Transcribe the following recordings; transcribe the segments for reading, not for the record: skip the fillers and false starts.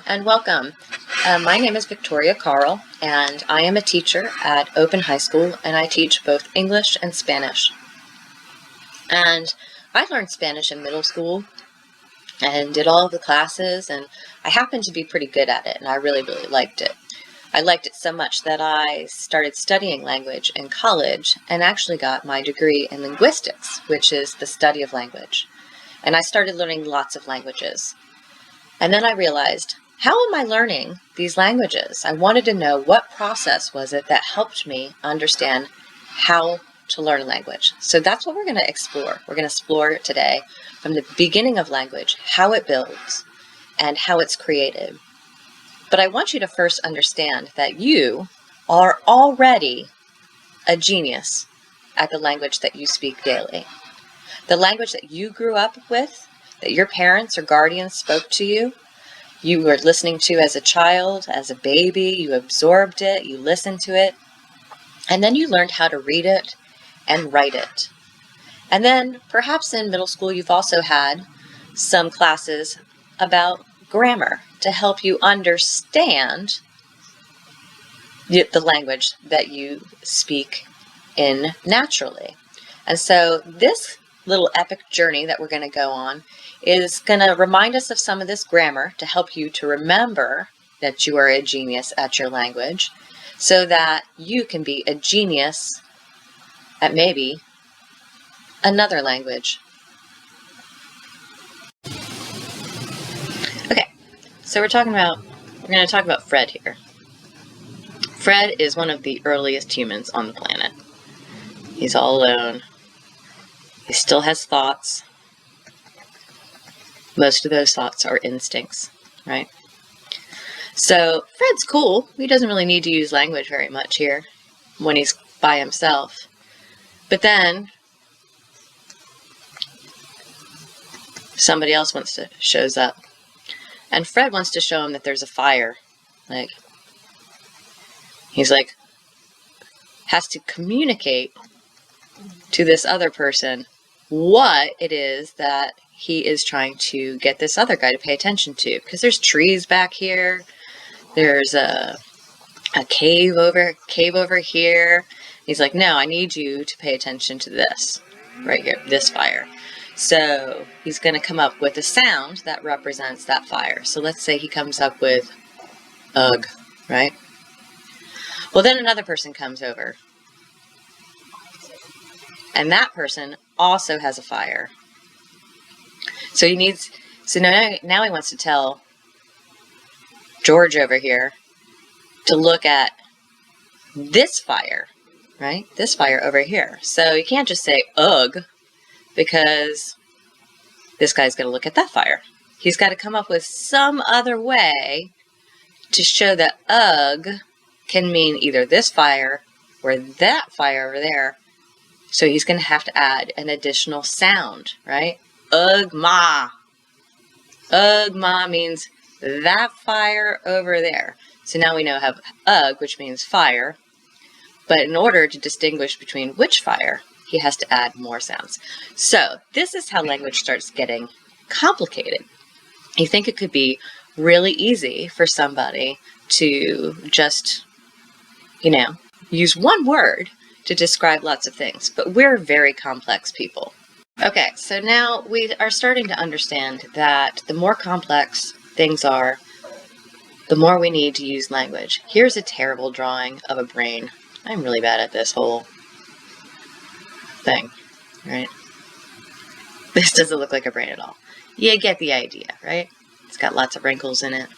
and welcome. My name is Victoria Carl, and I am a teacher at Open High School, and I teach both English and Spanish. And I learned Spanish in middle school and did all of the classes, and I happened to be pretty good at it, and I really liked it. I liked it so much that I started studying language in college and actually got my degree in linguistics, which is the study of language. And I started learning lots of languages. And then I realized, how am I learning these languages? I wanted to know what process was it that helped me understand how to learn a language. So that's what we're going to explore. We're going to explore today from the beginning of language, how it builds and how it's created. But I want you to first understand that you are already a genius at the language that you speak daily. The language that you grew up with, that your parents or guardians spoke to you, you were listening to as a child, as a baby, you absorbed it, you listened to it, and then you learned how to read it and write it. And then perhaps in middle school you've also had some classes about grammar to help you understand the language that you speak in naturally. And so this little epic journey that we're going to go on is going to remind us of some of this grammar to help you to remember that you are a genius at your language so that you can be a genius at maybe another language. Okay, so we're going to talk about Fred here. Fred is one of the earliest humans on the planet. He's all alone. He still has thoughts. Most of those thoughts are instincts, right? So Fred's cool. He doesn't really need to use language very much here when he's by himself. But then somebody else shows up. And Fred wants to show him that there's a fire. He's has to communicate to this other person what it is that he is trying to get this other guy to pay attention to. Because there's trees back here. There's a cave over here. He's like, no, I need you to pay attention to this right here, this fire. So he's going to come up with a sound that represents that fire. So let's say he comes up with ugh, right? Well, then another person comes over. And that person also has a fire. So now he wants to tell George over here to look at this fire, right? This fire over here. So you can't just say ugh, because this guy's going to look at that fire. He's got to come up with some other way to show that ugh can mean either this fire or that fire over there. So he's going to have to add an additional sound, right? Ugh ma. Ugh ma means that fire over there. So now we know have ugh, which means fire. But in order to distinguish between which fire, he has to add more sounds. So this is how language starts getting complicated. You think it could be really easy for somebody to just, use one word to describe lots of things, but we're very complex people. Okay, so now we are starting to understand that the more complex things are, the more we need to use language. Here's a terrible drawing of a brain. I'm really bad at this whole thing, right? This doesn't look like a brain at all. You get the idea, right? It's got lots of wrinkles in it.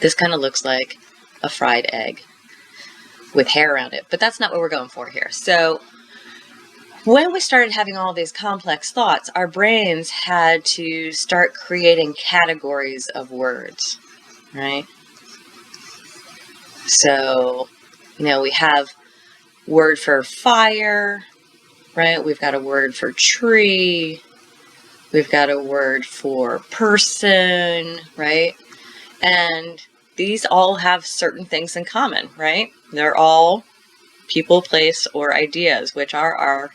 This kind of looks like a fried egg with hair around it, but that's not what we're going for here. So when we started having all these complex thoughts, our brains had to start creating categories of words, right? So, we have word for fire, right? We've got a word for tree. We've got a word for person, right? And these all have certain things in common, right? They're all people, place, or ideas, which are our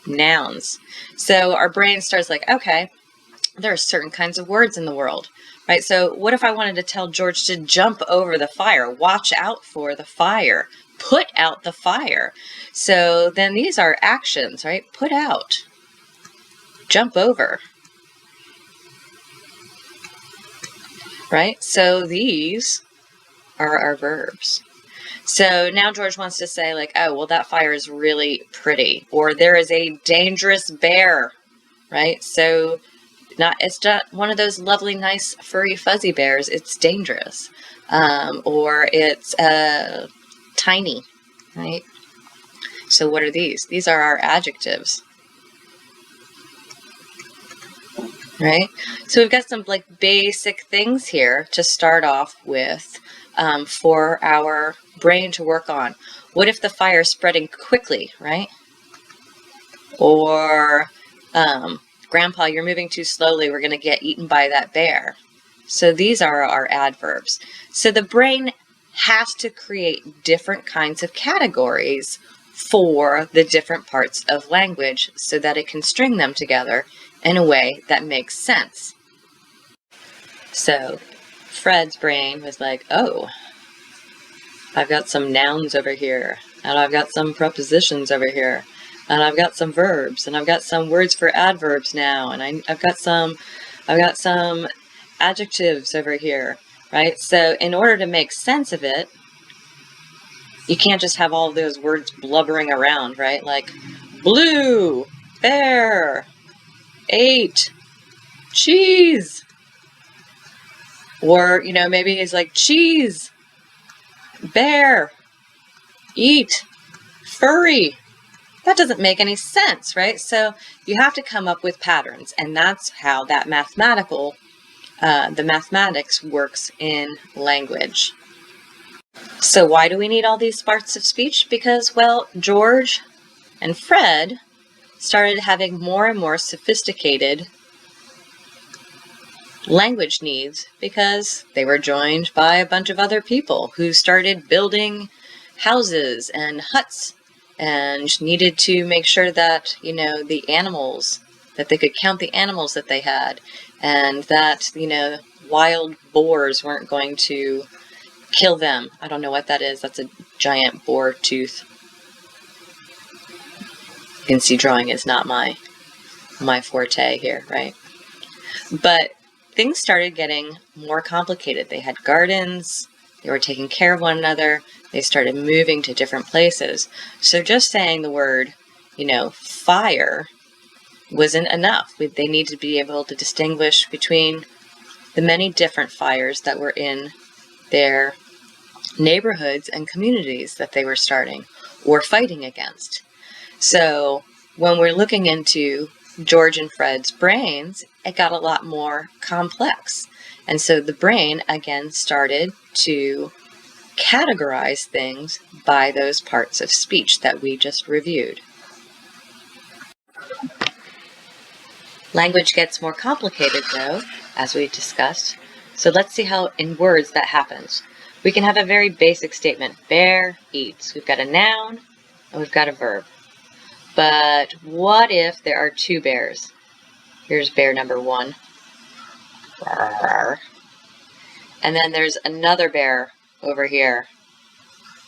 nouns. So our brain starts okay, there are certain kinds of words in the world. right? So what if I wanted to tell George to jump over the fire, watch out for the fire, put out the fire? So then these are actions, right? Put out, jump over, right? So these are our verbs. So now George wants to say like, oh, well, that fire is really pretty, or there is a dangerous bear, right? So it's not one of those lovely, nice, furry, fuzzy bears. It's dangerous, or it's tiny, right? So what are these? These are our adjectives, right? So we've got some like basic things here to start off with for our brain to work on. What if the fire is spreading quickly, right? Or Grandpa, you're moving too slowly. We're going to get eaten by that bear. So these are our adverbs. So the brain has to create different kinds of categories for the different parts of language so that it can string them together in a way that makes sense. So Fred's brain was like, oh, I've got some nouns over here, and I've got some prepositions over here, and I've got some verbs, and I've got some words for adverbs now, and I've got some adjectives over here, right? So in order to make sense of it, you can't just have all of those words blubbering around, right? Like blue, bear, ate, cheese. Or, maybe it's like cheese, bear, eat, furry. That doesn't make any sense, right? So you have to come up with patterns, and that's how that the mathematics works in language. So why do we need all these parts of speech? Because, well, George and Fred started having more and more sophisticated language needs because they were joined by a bunch of other people who started building houses and huts and needed to make sure that, the animals, that they could count the animals that they had, and that, wild boars weren't going to kill them. I don't know what that is. That's a giant boar tooth. You can see drawing is not my forte here, right? But things started getting more complicated. They had gardens, they were taking care of one another, they started moving to different places. So just saying the word, fire wasn't enough. They needed to be able to distinguish between the many different fires that were in their neighborhoods and communities that they were starting or fighting against. So when we're looking into George and Fred's brains, it got a lot more complex. And so the brain, again, started to categorize things by those parts of speech that we just reviewed. Language gets more complicated, though, as we discussed. So let's see how in words that happens. We can have a very basic statement. Bear eats. We've got a noun and we've got a verb. But what if there are two bears? Here's bear number one. And then there's another bear over here.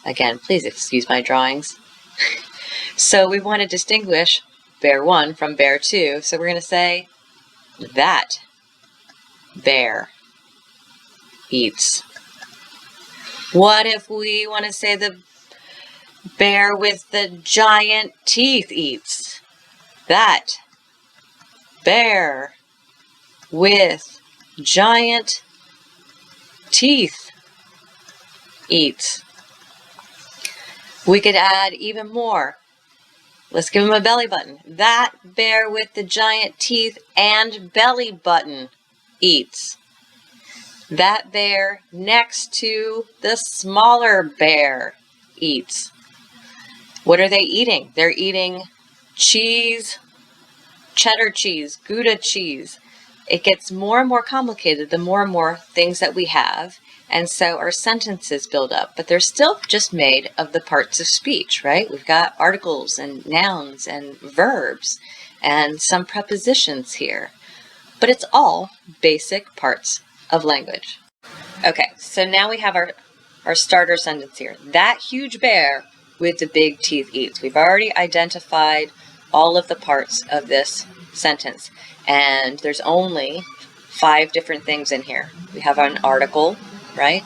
Again, please excuse my drawings. So we want to distinguish bear one from bear two. So we're going to say that bear eats. What if we want to say the bear with the giant teeth eats? That bear with giant teeth eats. We could add even more. Let's give him a belly button. That bear with the giant teeth and belly button eats. That bear next to the smaller bear eats. What are they eating? They're eating cheese, cheddar cheese, Gouda cheese. It gets more and more complicated the more and more things that we have, and so our sentences build up, but they're still just made of the parts of speech, right? We've got articles and nouns and verbs and some prepositions here, but it's all basic parts of language. Okay, so now we have our starter sentence here. That huge bear with the big teeth eats. We've already identified all of the parts of this sentence, and there's only 5 different things in here. We have an article, right?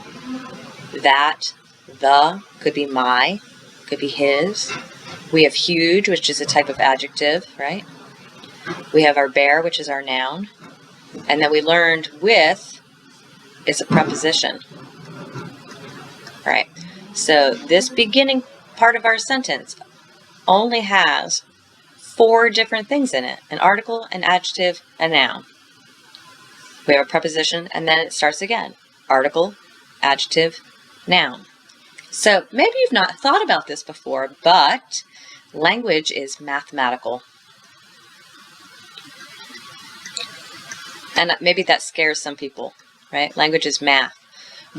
That, the, could be my, could be his. We have huge, which is a type of adjective, right? We have our bear, which is our noun. And then we learned with is a preposition. All right. So this beginning part of our sentence only has 4 different things in it. An article, an adjective, a noun. We have a preposition, and then it starts again. Article, adjective, noun. So maybe you've not thought about this before, but language is mathematical. And maybe that scares some people, right? Language is math.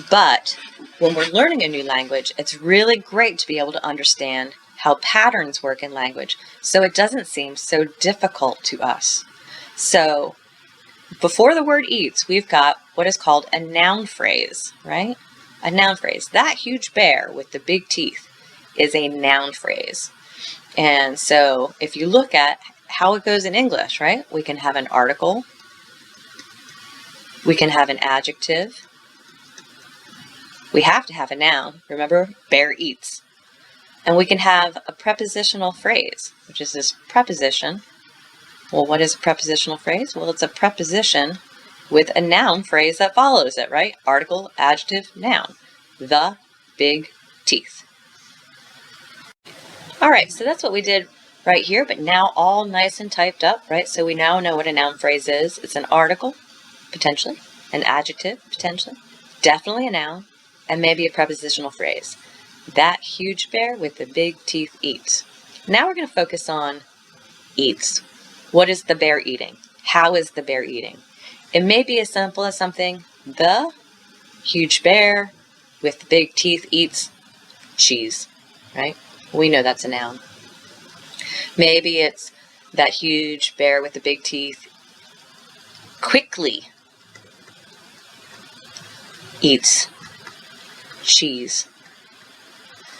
But when we're learning a new language, it's really great to be able to understand how patterns work in language, so it doesn't seem so difficult to us. So before the word eats, we've got what is called a noun phrase, right? A noun phrase. That huge bear with the big teeth is a noun phrase. And so if you look at how it goes in English, right? We can have an article. We can have an adjective. We have to have a noun. Remember, bear eats. And we can have a prepositional phrase, which is this preposition. Well, what is a prepositional phrase? Well, it's a preposition with a noun phrase that follows it, right? Article, adjective, noun. The big teeth. All right, so that's what we did right here, but now all nice and typed up, right? So we now know what a noun phrase is. It's an article, potentially, an adjective, potentially, definitely a noun, and maybe a prepositional phrase. That huge bear with the big teeth eats. Now we're going to focus on eats. What is the bear eating? How is the bear eating? It may be as simple as something, the huge bear with the big teeth eats cheese, right? We know that's a noun. Maybe it's that huge bear with the big teeth quickly eats cheese.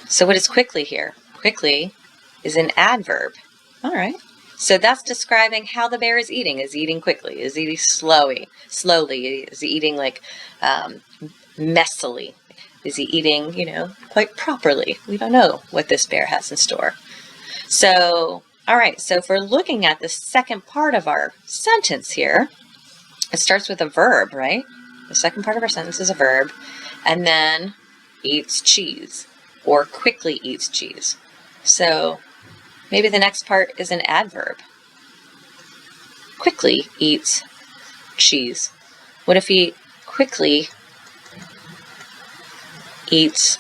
So what is quickly here? Quickly is an adverb. All right. So that's describing how the bear is eating. Is he eating quickly? Is he eating slowly? Is he eating like messily? Is he eating, quite properly? We don't know what this bear has in store. So, all right. So if we're looking at the second part of our sentence here, it starts with a verb, right? The second part of our sentence is a verb, and then eats cheese or quickly eats cheese. So maybe the next part is an adverb. Quickly eats cheese. What if he quickly eats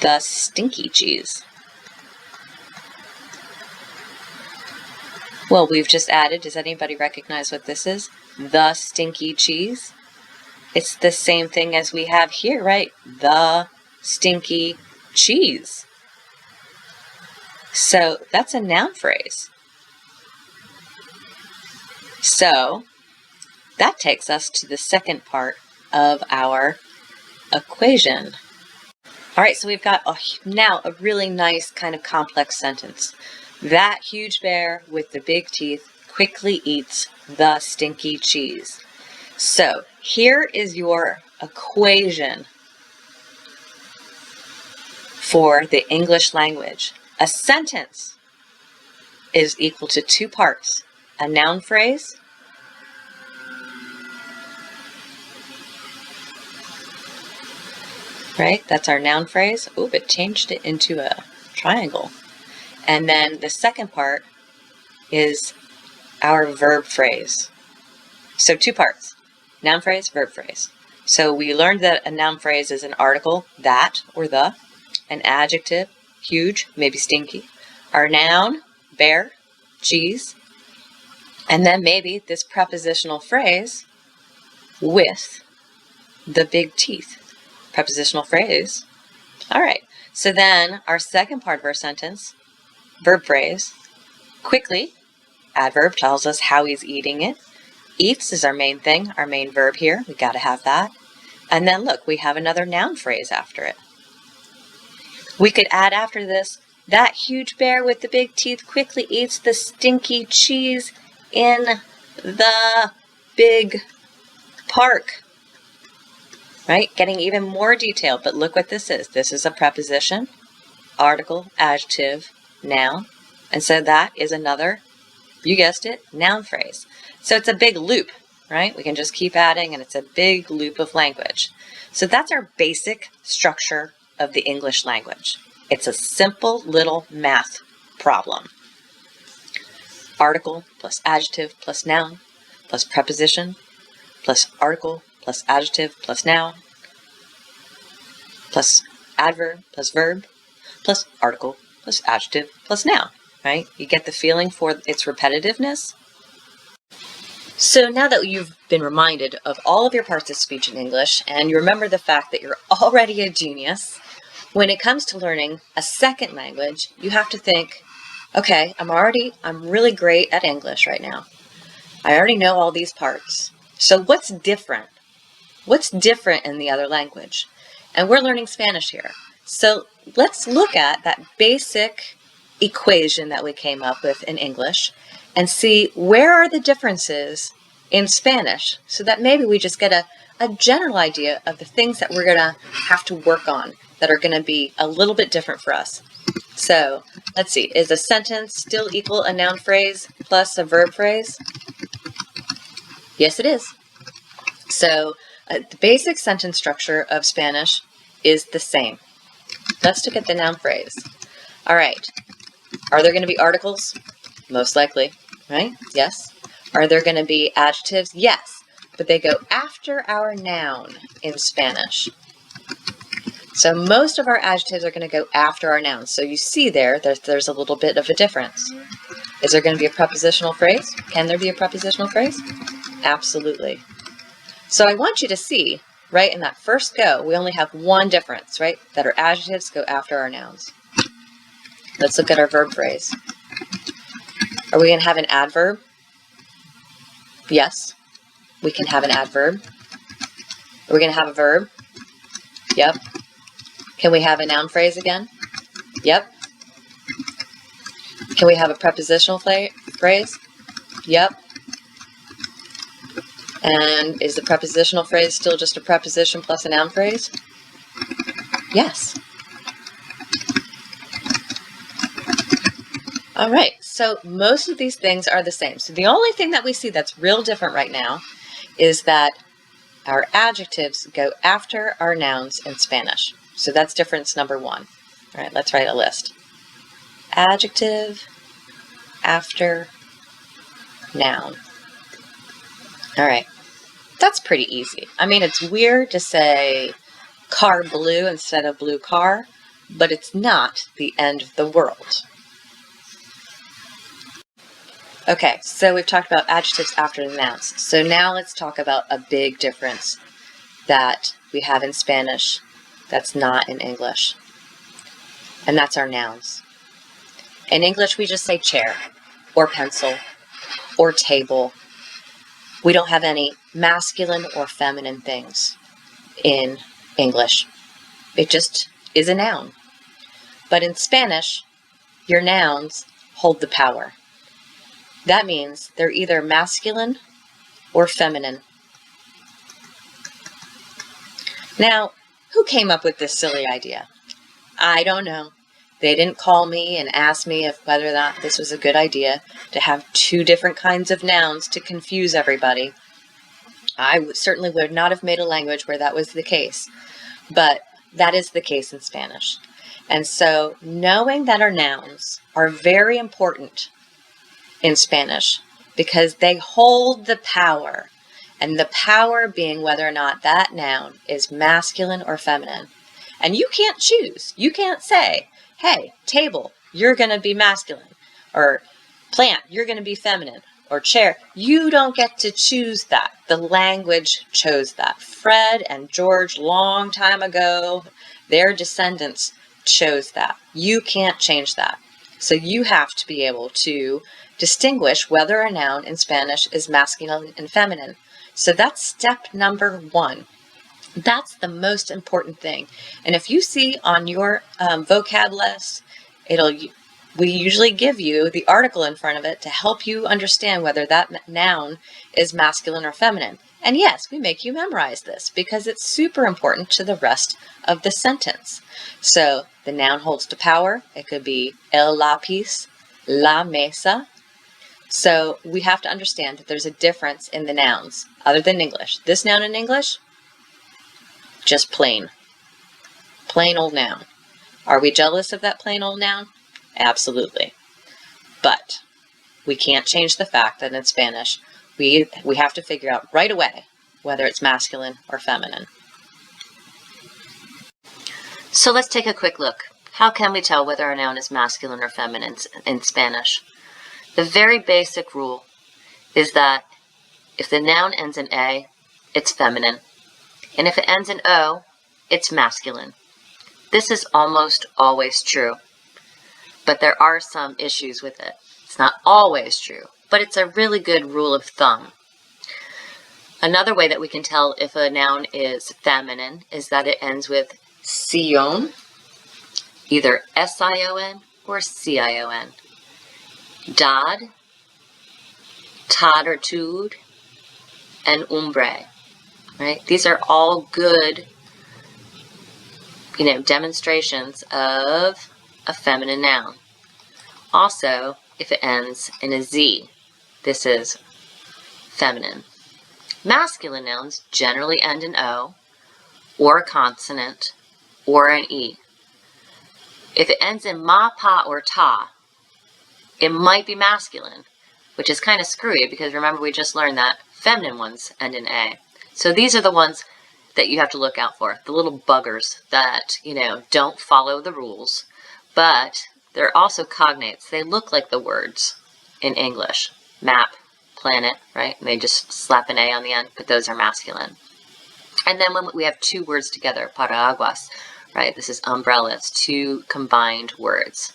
the stinky cheese? Well, we've just added, does anybody recognize what this is? The stinky cheese. It's the same thing as we have here, right? The stinky cheese. So that's a noun phrase. So that takes us to the second part of our equation. All right, so we've got now a really nice kind of complex sentence. That huge bear with the big teeth quickly eats the stinky cheese. So here is your equation for the English language. A sentence is equal to 2 parts. A noun phrase right? That's our noun phrase. Oh, it changed it into a triangle. And then the second part is our verb phrase. So 2 parts, noun phrase, verb phrase. So we learned that a noun phrase is an article, that or the, an adjective, huge, maybe stinky, our noun, bear, cheese, and then maybe this prepositional phrase with the big teeth. Prepositional phrase. All right, so then our second part of our sentence, verb phrase, quickly, adverb tells us how he's eating it. Eats is our main thing, our main verb here. We got to have that. And then look, we have another noun phrase after it. We could add after this, that huge bear with the big teeth quickly eats the stinky cheese in the big park. Right? Getting even more detailed, but look what this is. This is a preposition, article, adjective, noun. And so that is another, you guessed it, noun phrase. So it's a big loop, right? We can just keep adding and it's a big loop of language. So that's our basic structure of the English language. It's a simple little math problem. Article plus adjective plus noun plus preposition plus article plus adjective plus noun plus adverb plus verb plus article plus adjective plus noun, right? You get the feeling for its repetitiveness. So now that you've been reminded of all of your parts of speech in English and you remember the fact that you're already a genius, when it comes to learning a second language, you have to think, okay, I'm really great at English right now. I already know all these parts. So what's different? What's different in the other language? And we're learning Spanish here. So let's look at that basic equation that we came up with in English and see where are the differences in Spanish so that maybe we just get a general idea of the things that we're going to have to work on that are going to be a little bit different for us. So let's see, is a sentence still equal a noun phrase plus a verb phrase? Yes, it is. So the basic sentence structure of Spanish is the same. Let's look at the noun phrase. All right. Are there going to be articles? Most likely, right? Yes. Are there going to be adjectives? Yes. But they go after our noun in Spanish. So most of our adjectives are going to go after our nouns. So you see there's a little bit of a difference. Is there going to be a prepositional phrase? Can there be a prepositional phrase? Absolutely. So I want you to see, right, in that first go, we only have one difference, right? That our adjectives go after our nouns. Let's look at our verb phrase. Are we going to have an adverb? Yes. We can have an adverb. Are we going to have a verb? Yep. Can we have a noun phrase again? Yep. Can we have a prepositional phrase? Yep. And is the prepositional phrase still just a preposition plus a noun phrase? Yes. All right, so most of these things are the same. So the only thing that we see that's real different right now is that our adjectives go after our nouns in Spanish. So that's difference number one. All right, let's write a list. Adjective after noun. All right, that's pretty easy. I mean, it's weird to say car blue instead of blue car, but it's not the end of the world. Okay, so we've talked about adjectives after the nouns. So now let's talk about a big difference that we have in Spanish that's not in English. And that's our nouns. In English, we just say chair, or pencil, or table. We don't have any masculine or feminine things in English. It just is a noun. But in Spanish, your nouns hold the power. That means they're either masculine or feminine. Now, who came up with this silly idea? I don't know. They didn't call me and ask me if whether or not this was a good idea to have two different kinds of nouns to confuse everybody. I certainly would not have made a language where that was the case, but that is the case in Spanish. And so knowing that our nouns are very important in Spanish because they hold the power, and the power being whether or not that noun is masculine or feminine. And you can't choose. You can't say, hey, table, you're going to be masculine, or plant, you're going to be feminine, or chair. You don't get to choose that. The language chose that. Fred and George, long time ago, their descendants chose that. You can't change that. So you have to be able to distinguish whether a noun in Spanish is masculine and feminine. So that's step number 1. That's the most important thing. And if you see on your vocab list, we usually give you the article in front of it to help you understand whether that noun is masculine or feminine. And yes, we make you memorize this because it's super important to the rest of the sentence. So the noun holds to power. It could be el lápiz, la mesa. So we have to understand that there's a difference in the nouns other than English. This noun in English, just plain old noun. Are we jealous of that plain old noun? Absolutely. But we can't change the fact that in Spanish, we have to figure out right away whether it's masculine or feminine. So let's take a quick look. How can we tell whether a noun is masculine or feminine in Spanish? The very basic rule is that if the noun ends in A, it's feminine. And if it ends in O, it's masculine. This is almost always true, but there are some issues with it. It's not always true, but it's a really good rule of thumb. Another way that we can tell if a noun is feminine is that it ends with sion, either S-I-O-N or C-I-O-N. Dad, tad or tud, and umbre. Right? These are all good, demonstrations of a feminine noun. Also, if it ends in a Z, this is feminine. Masculine nouns generally end in O, or a consonant, or an E. If it ends in ma, pa, or ta, it might be masculine, which is kind of screwy because remember we just learned that feminine ones end in A. So these are the ones that you have to look out for, the little buggers that, don't follow the rules, but they're also cognates. They look like the words in English. Map, planet, right? And they just slap an A on the end, but those are masculine. And then when we have two words together, paraguas, right? This is umbrella. It's two combined words.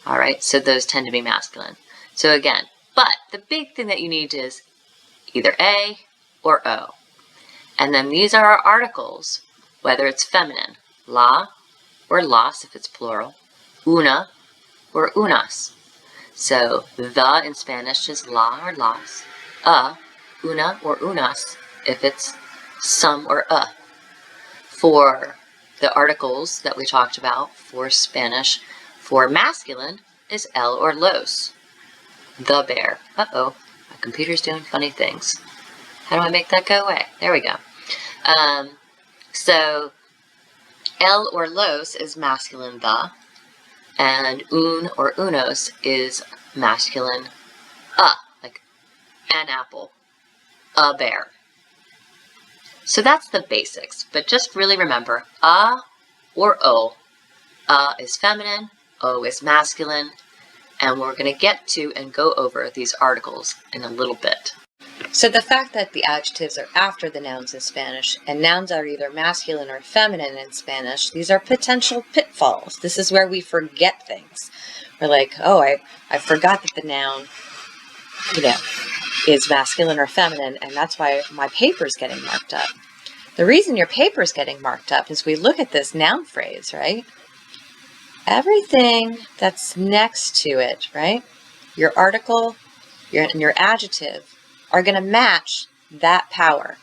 All right, so those tend to be masculine. So again, but the big thing that you need is either A or O. And then these are our articles, whether it's feminine, la or las if it's plural, una or unas. So the in Spanish is la or las, una or unas if it's some or a. For the articles that we talked about for Spanish, for masculine is el or los, the bear. Uh-oh, my computer's doing funny things. How do I make that go away? There we go. So el or los is masculine the, and un or unos is masculine like an apple, a bear. So that's the basics, but just really remember a or o. A is feminine, o is masculine, and we're going to get to and go over these articles in a little bit. So the fact that the adjectives are after the nouns in Spanish, and nouns are either masculine or feminine in Spanish, these are potential pitfalls. This is where we forget things. We're like, oh, I forgot that the noun, is masculine or feminine, and that's why my paper's getting marked up. The reason your paper's getting marked up is we look at this noun phrase, right? Everything that's next to it, right? Your article, your adjective, are going to match that power.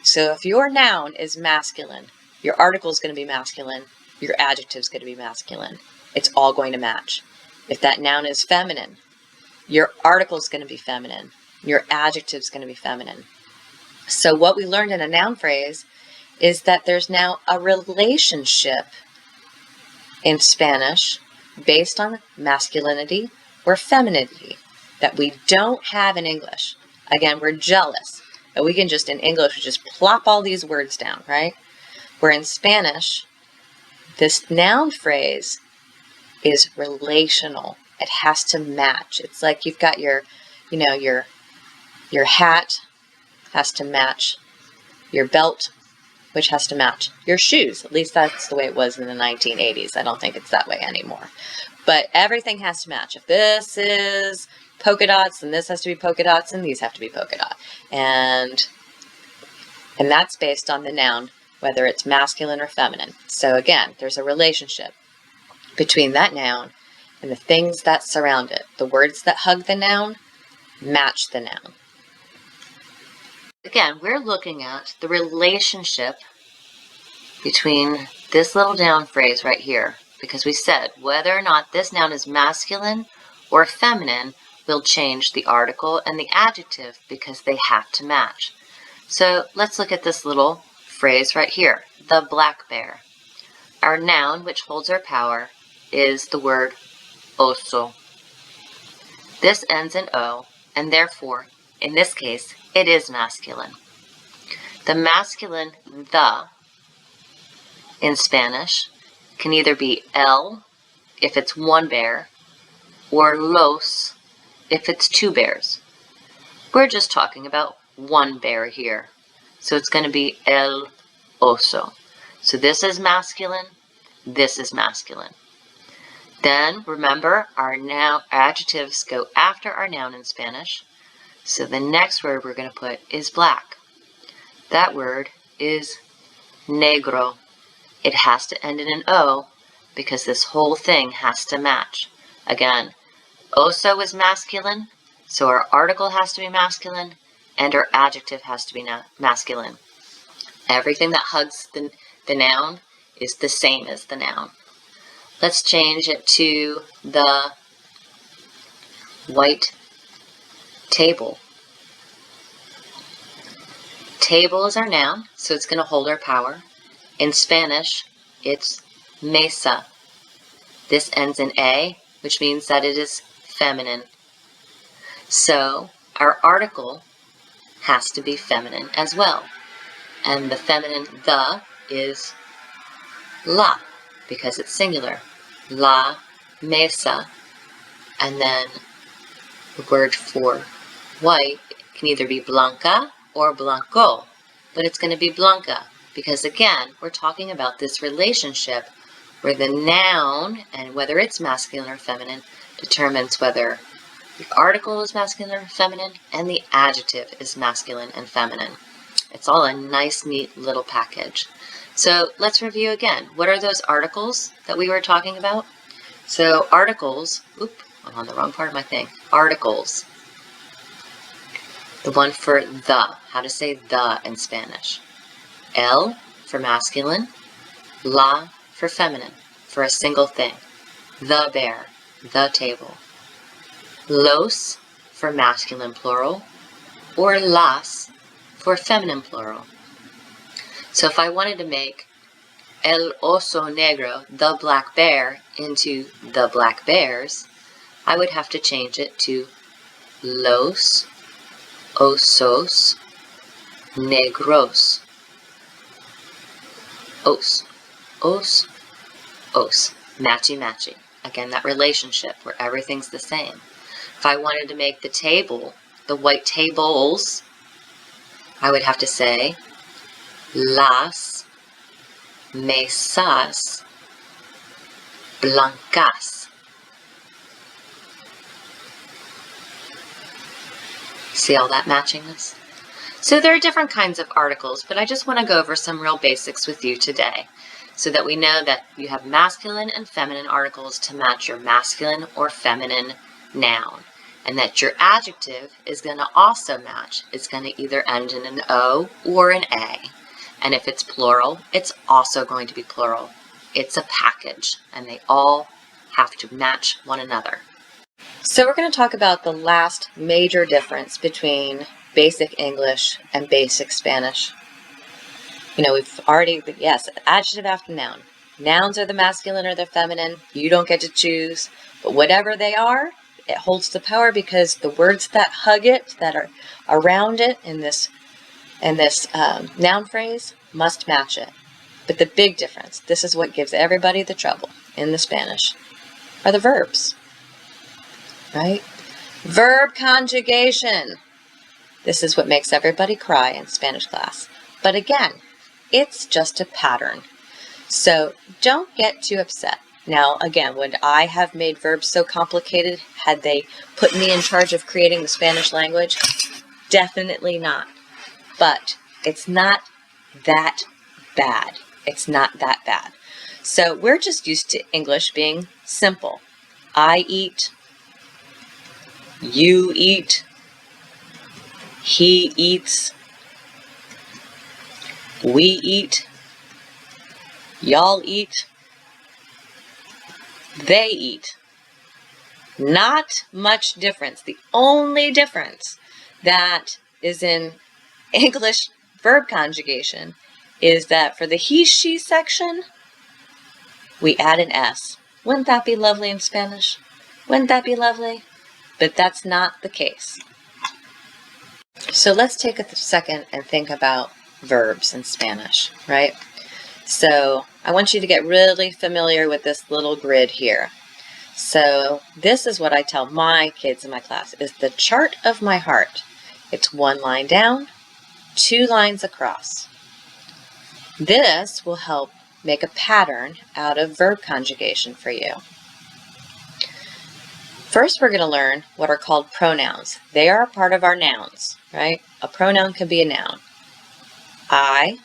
So if your noun is masculine, your article is going to be masculine, your adjective is going to be masculine. It's all going to match. If that noun is feminine, your article is going to be feminine, your adjective is going to be feminine. So what we learned in a noun phrase is that there's now a relationship in Spanish based on masculinity or femininity that we don't have in English. Again, we're jealous that we can just, in English, just plop all these words down, right? Where in Spanish, this noun phrase is relational. It has to match. It's like you've got your hat has to match your belt, which has to match your shoes. At least that's the way it was in the 1980s. I don't think it's that way anymore. But everything has to match. If this is polka dots, then this has to be polka dots, and these have to be polka dot. And that's based on the noun, whether it's masculine or feminine. So again, there's a relationship between that noun and the things that surround it. The words that hug the noun match the noun. Again, we're looking at the relationship between this little noun phrase right here, because we said whether or not this noun is masculine or feminine will change the article and the adjective because they have to match. So let's look at this little phrase right here, the black bear. Our noun, which holds our power, is the word oso. This ends in O, and therefore, in this case, it is masculine. The masculine the in Spanish can either be el if it's one bear or los if it's two bears. We're just talking about one bear here. So it's going to be el oso. So this is masculine, this is masculine. Then remember, our noun adjectives go after our noun in Spanish. So the next word we're going to put is black. That word is negro. It has to end in an O because this whole thing has to match. Again, oso is masculine, so our article has to be masculine and our adjective has to be masculine. Everything that hugs the noun is the same as the noun. Let's change it to the white table. Table is our noun, so it's going to hold our power. In Spanish, it's mesa. This ends in A, which means that it is feminine. So our article has to be feminine as well. And the feminine the is la, because it's singular. La mesa. And then the word for white can either be blanca or blanco, but it's going to be blanca because, again, we're talking about this relationship where the noun, and whether it's masculine or feminine, determines whether the article is masculine or feminine and the adjective is masculine and feminine. It's all a nice, neat little package. So let's review again. What are those articles that we were talking about? So articles, I'm on the wrong part of my thing. Articles. The one for the, how to say the in Spanish. El for masculine, la for feminine, for a single thing. The bear, the table. Los for masculine plural, or las for feminine plural. So if I wanted to make el oso negro, the black bear, into the black bears, I would have to change it to los osos negros. Os, matchy matchy. Again, that relationship where everything's the same. If I wanted to make the table, the white tables, I would have to say las mesas blancas. See all that matchingness? So there are different kinds of articles, but I just want to go over some real basics with you today so that we know that you have masculine and feminine articles to match your masculine or feminine noun, and that your adjective is going to also match. It's going to either end in an O or an A, and if it's plural, it's also going to be plural. It's a package, and they all have to match one another. So we're going to talk about the last major difference between basic English and basic Spanish. You know, we've already, yes, adjective after noun. Nouns are the masculine or the feminine. You don't get to choose, but whatever they are, it holds the power because the words that hug it, that are around it in this noun phrase, must match it. But the big difference, this is what gives everybody the trouble in the Spanish, are the verbs. Right? Verb conjugation. This is what makes everybody cry in Spanish class. But again, it's just a pattern. So don't get too upset Now, again, would I have made verbs so complicated had they put me in charge of creating the Spanish language? Definitely not. But it's not that bad. It's not that bad. So we're just used to English being simple. I eat, you eat, he eats, we eat, y'all eat, they eat. Not much difference. The only difference that is in English verb conjugation is that for the he, she section, we add an S. Wouldn't that be lovely in Spanish? Wouldn't that be lovely? But that's not the case. So let's take a second and think about verbs in Spanish, right? So I want you to get really familiar with this little grid here. So this is what I tell my kids in my class, is the chart of my heart. It's 1 line down, 2 lines across. This will help make a pattern out of verb conjugation for you. First, we're going to learn what are called pronouns. They are a part of our nouns, right? A pronoun can be a noun. I,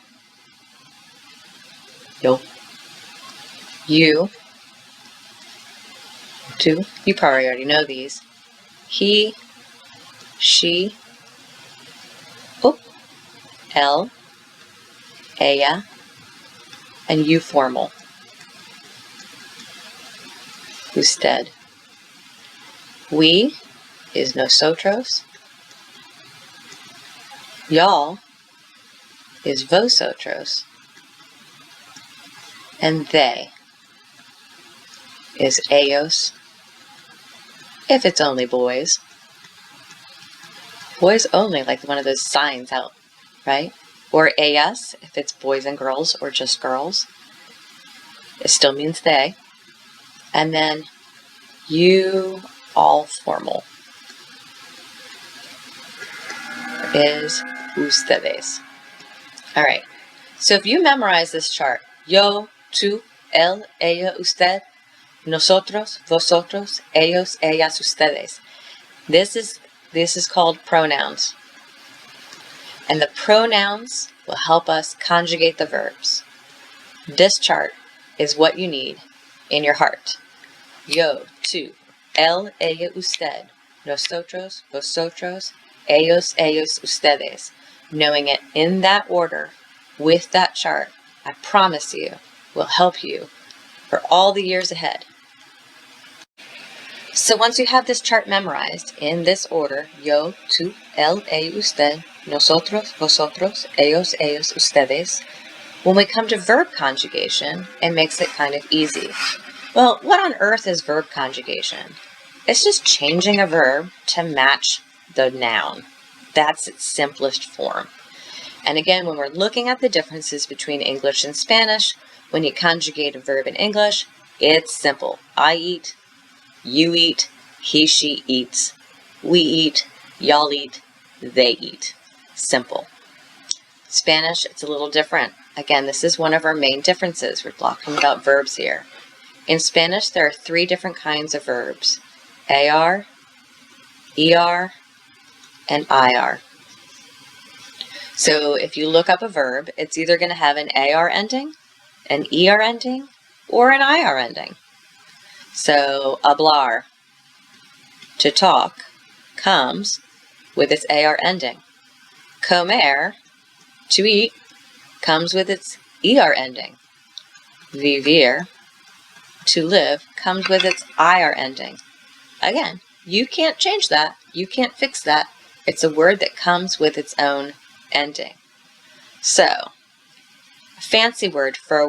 yo, you, two, you probably already know these. He, she, él, ella, and you formal. Usted. We is nosotros. Y'all is vosotros. And they is ellos, if it's only boys. Boys only, like one of those signs out, right? Or ellas, if it's boys and girls or just girls. It still means they. And then you, all formal, is ustedes. All right. So if you memorize this chart, yo, tú, él, ella, usted, nosotros, vosotros, ellos, ellas, ustedes. This is called pronouns. And the pronouns will help us conjugate the verbs. This chart is what you need in your heart. Yo, tú, él, ella, usted, nosotros, vosotros, ellos, ellos, ustedes. Knowing it in that order with that chart, I promise you, will help you for all the years ahead. So once you have this chart memorized in this order, yo, tú, él, ella, usted, nosotros, vosotros, ellos, ellos, ustedes, when we come to verb conjugation, it makes it kind of easy. Well, what on earth is verb conjugation? It's just changing a verb to match the noun. That's its simplest form. And again, when we're looking at the differences between English and Spanish, when you conjugate a verb in English, it's simple. I eat, you eat, he, she eats, we eat, y'all eat, they eat. Simple. Spanish, it's a little different. Again, this is one of our main differences. We're talking about verbs here. In Spanish, there are 3 different kinds of verbs: AR, ER, and IR. So if you look up a verb, it's either going to have an AR ending, an ER ending, or an IR ending. So hablar, to talk, comes with its AR ending. Comer, to eat, comes with its ER ending. Vivir, to live, comes with its IR ending. Again, you can't change that. You can't fix that. It's a word that comes with its own ending. So, a fancy word for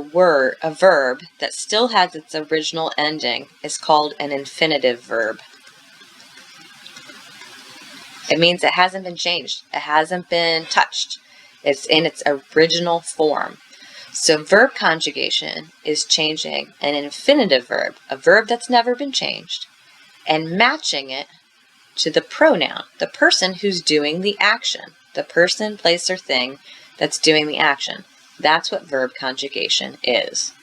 a verb that still has its original ending is called an infinitive verb. It means it hasn't been changed. It hasn't been touched. It's in its original form. So verb conjugation is changing an infinitive verb, a verb that's never been changed, and matching it to the pronoun, the person who's doing the action, the person, place, or thing that's doing the action. That's what verb conjugation is.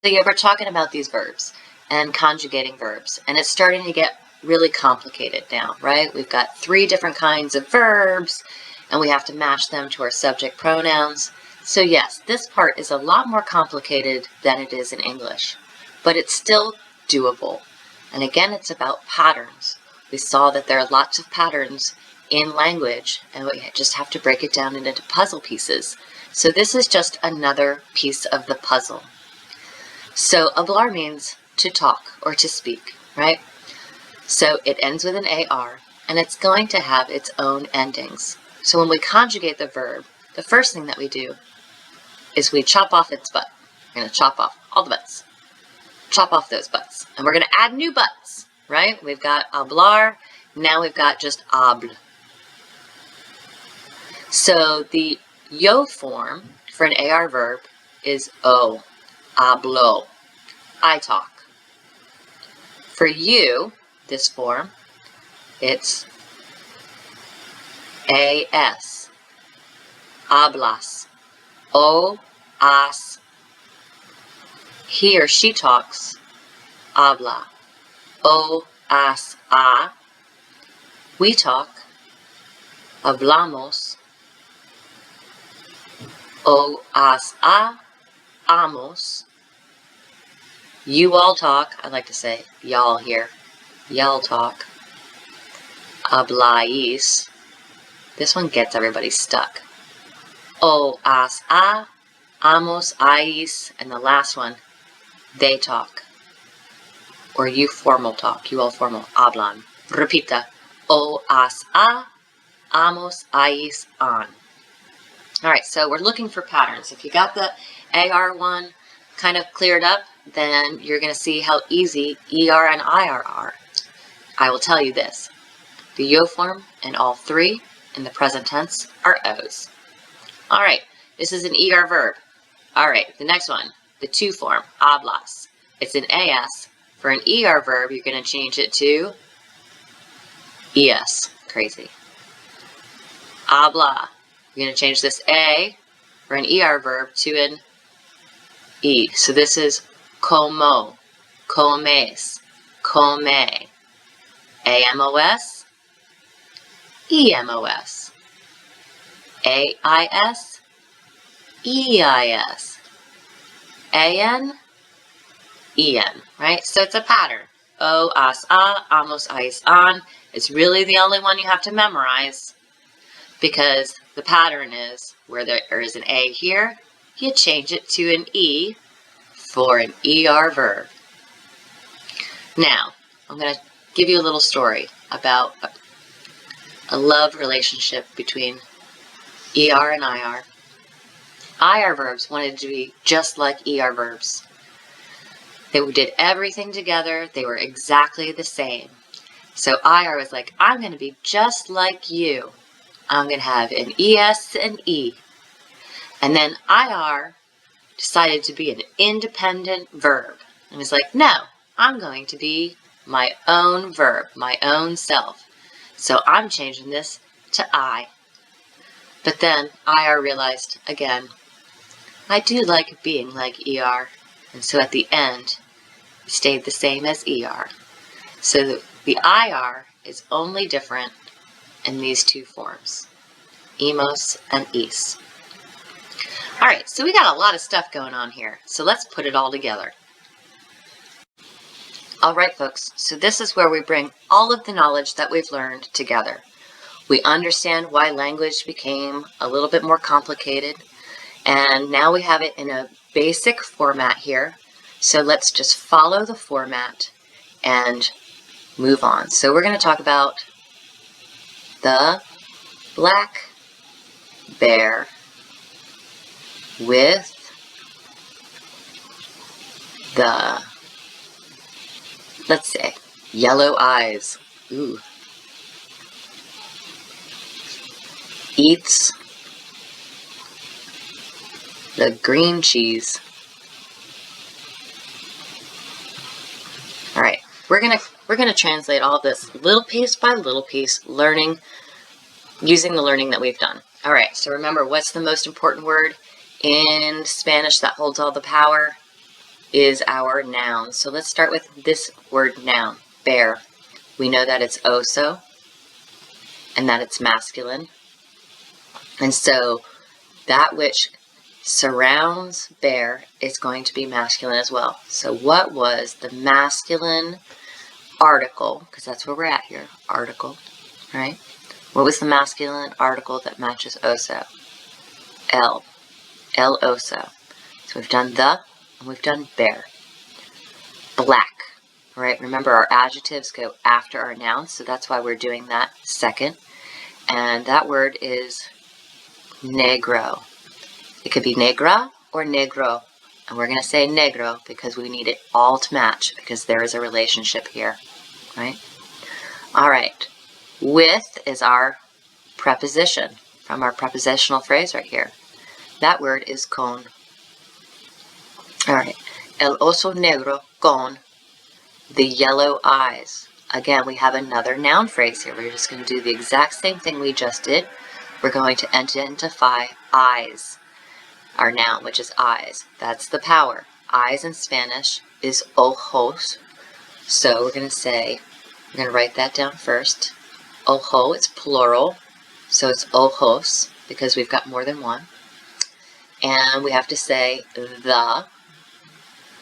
So yeah, we're talking about these verbs and conjugating verbs, and it's starting to get really complicated now, right? We've got 3 different kinds of verbs, and we have to match them to our subject pronouns. So yes, this part is a lot more complicated than it is in English, but it's still doable. And again, it's about patterns. We saw that there are lots of patterns in language, and we just have to break it down into puzzle pieces. So this is just another piece of the puzzle. So hablar means to talk or to speak, right? So it ends with an AR, and it's going to have its own endings. So when we conjugate the verb, the first thing that we do is we chop off its butt. We're going to chop off all the butts. Chop off those butts. And we're going to add new butts, right? We've got hablar, now we've got just hable. So the yo form for an AR verb is o, hablo, I talk. For you, this form, it's as, hablas, o, as. He or she talks, habla, o, as, a. We talk, hablamos, o, as, a, amos. You all talk, I like to say y'all here, y'all talk, habláis. This one gets everybody stuck. O, as, a, amos, ais, and the last one, they talk. Or you formal talk, you all formal, hablan. Repita, o, as, a, amos, ais, an. All right, so we're looking for patterns. If you got the AR one kind of cleared up, then you're going to see how easy ER and IR are. I will tell you this. The yo form and all 3 in the present tense are O's. All right, this is an ER verb. All right, the next one, the to form, hablas. It's an AS. For an ER verb, you're going to change it to ES. Crazy. Habla. You're going to change this A for an ER verb to an E. So this is como, comes, come, AMOS, EMOS, AIS, EIS, AN, EN, right? So it's a pattern. O, as, a, amos, ais, an. It's really the only one you have to memorize because the pattern is where there is an A here, you change it to an E for an ER verb. Now, I'm going to give you a little story about a love relationship between ER and IR. IR verbs wanted to be just like ER verbs. They did everything together. They were exactly the same. So IR was like, I'm going to be just like you. I'm going to have an ES and E. And then IR decided to be an independent verb. And was like, no, I'm going to be my own verb, my own self. So I'm changing this to I. But then IR realized, again, I do like being like ER. And so at the end, it stayed the same as ER. So the IR is only different in these 2 forms, emos and es. All right, so we got a lot of stuff going on here. So let's put it all together. All right, folks, so this is where we bring all of the knowledge that we've learned together. We understand why language became a little bit more complicated, and now we have it in a basic format here. So let's just follow the format and move on. So we're going to talk about the black bear with the, let's say, yellow eyes. Ooh. Eats the green cheese. All right, we're gonna translate all of this little piece by little piece, using the learning that we've done. All right, so remember, what's the most important word in Spanish that holds all the power? is our noun. So let's start with this word noun, bear. We know that it's oso and that it's masculine. And so that which surrounds bear is going to be masculine as well. So what was the masculine article, because that's where we're at here, article, right? What was the masculine article that matches oso? El oso. So we've done the and we've done bear. Black, right? Remember our adjectives go after our nouns, so that's why we're doing that second. And that word is negro. It could be negra or negro. And we're going to say negro because we need it all to match because there is a relationship here, right? All right. With is our preposition from our prepositional phrase right here. That word is con. All right. El oso negro con the yellow eyes. Again, we have another noun phrase here. We're just going to do the exact same thing we just did. We're going to identify eyes, our noun, which is eyes. That's the power. Eyes in Spanish is ojos. So we're going to write that down first. Ojo, it's plural, so it's ojos because we've got more than one. And we have to say the,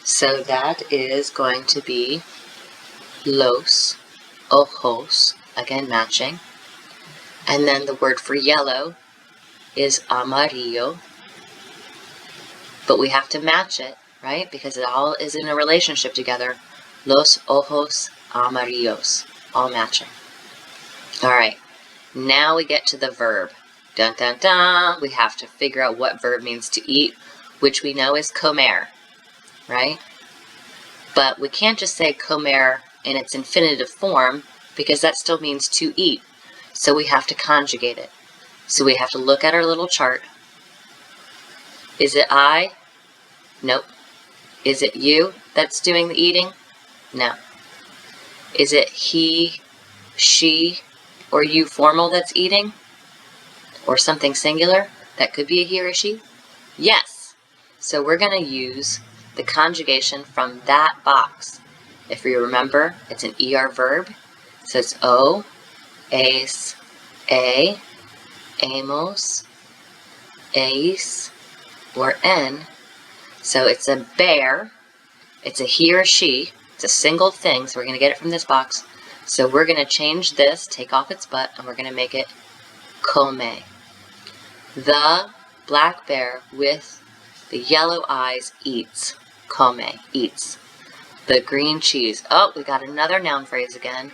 so that is going to be los ojos, again matching. And then the word for yellow is amarillo, but we have to match it, right? Because it all is in a relationship together. Los ojos amarillos, all matching. All right, now we get to the verb. Dun, dun, dun. We have to figure out what verb means to eat, which we know is comer, right? But we can't just say comer in its infinitive form because that still means to eat. So we have to conjugate it. So we have to look at our little chart. Is it I? Nope. Is it you that's doing the eating? No. Is it he, she, or you formal that's eating? Or something singular? That could be a he or a she? Yes. So we're going to use the conjugation from that box. If you remember, it's an ER verb. So it's o, es, a, amos, eis, or en. So it's a bear. It's a he or she. It's a single thing, so we're going to get it from this box. So we're going to change this, take off its butt, and we're going to make it come. The black bear with the yellow eyes eats. Come, eats. The green cheese. Oh, we got another noun phrase again.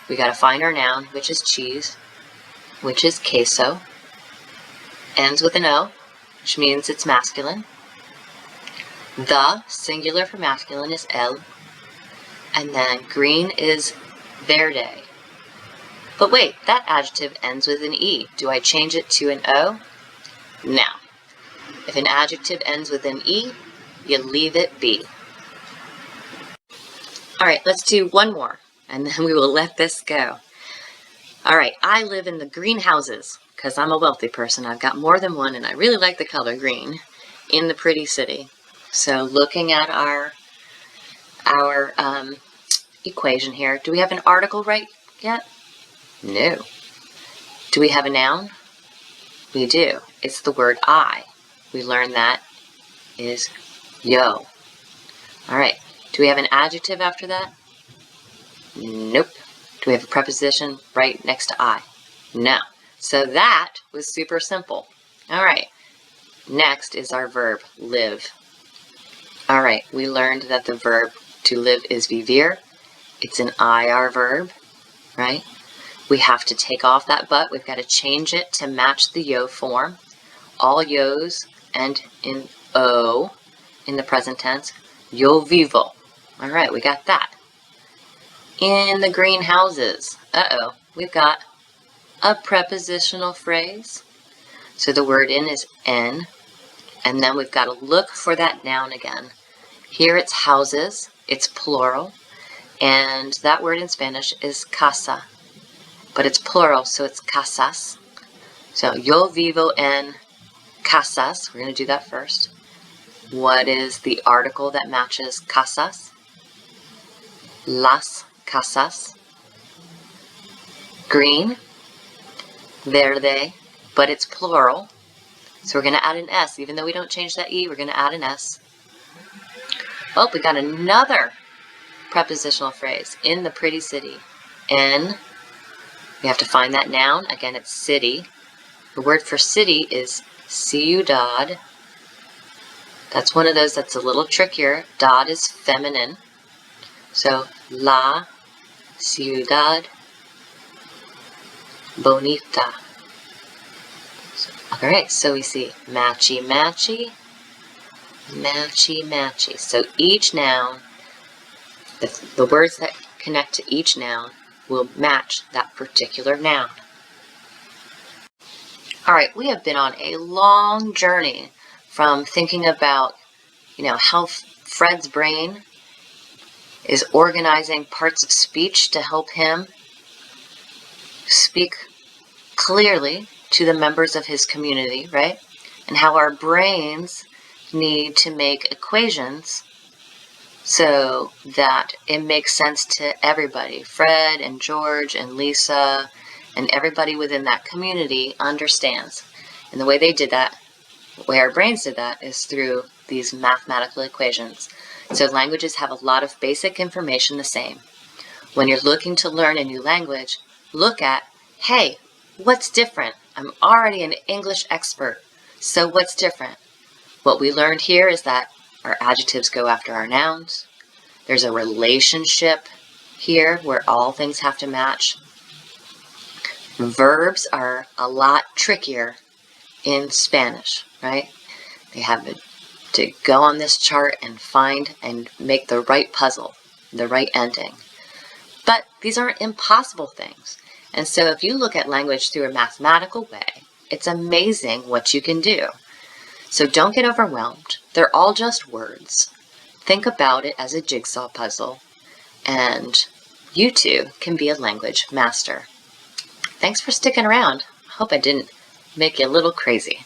We got to find our noun, which is cheese, which is queso. Ends with an O, which means it's masculine. The, singular for masculine, is el. And then green is verde. But wait, that adjective ends with an E. Do I change it to an O? No. If an adjective ends with an E, you leave it be. All right, let's do one more, and then we will let this go. All right, I live in the greenhouses because I'm a wealthy person. I've got more than one, and I really like the color green in the pretty city. So looking at our equation here, do we have an article right yet? No. Do we have a noun? We do. It's the word I. We learned that is yo. All right. Do we have an adjective after that? Nope. Do we have a preposition right next to I? No. So that was super simple. All right. Next is our verb, live. All right. We learned that the verb to live is vivir. It's an IR verb, right? We have to take off that but. We've got to change it to match the yo form. All yos end in O in the present tense. Yo vivo. All right, we got that. In the greenhouses. We've got a prepositional phrase. So the word in is en. And then we've got to look for that noun again. Here it's houses. It's plural. And that word in Spanish is casa. But it's plural, so it's casas. So yo vivo en casas. We're going to do that first. What is the article that matches casas? Las casas. Green, verde, but it's plural. So we're going to add an S. Even though we don't change that E, we're going to add an S. Oh, we got another prepositional phrase. In the pretty city. In, we have to find that noun. Again, it's city. The word for city is ciudad. That's one of those that's a little trickier. Dad is feminine. So, la ciudad bonita. Alright, so we see matchy, matchy, matchy, matchy. So each noun, the words that connect to each noun will match that particular noun. Alright, we have been on a long journey from thinking about, how Fred's brain is organizing parts of speech to help him speak clearly to the members of his community, right? And how our brains need to make equations so that it makes sense to everybody. Fred and George and Lisa and everybody within that community understands. And the way they did that, the way our brains did that, is through these mathematical equations. So languages have a lot of basic information the same. When you're looking to learn a new language, look at, hey, what's different? I'm already an English expert, so what's different? What we learned here is that our adjectives go after our nouns. There's a relationship here where all things have to match. Verbs are a lot trickier in Spanish, right? They have to go on this chart and find and make the right puzzle, the right ending. But these aren't impossible things. And so if you look at language through a mathematical way, it's amazing what you can do. So don't get overwhelmed. They're all just words. Think about it as a jigsaw puzzle, and you too can be a language master. Thanks for sticking around. I hope I didn't make you a little crazy.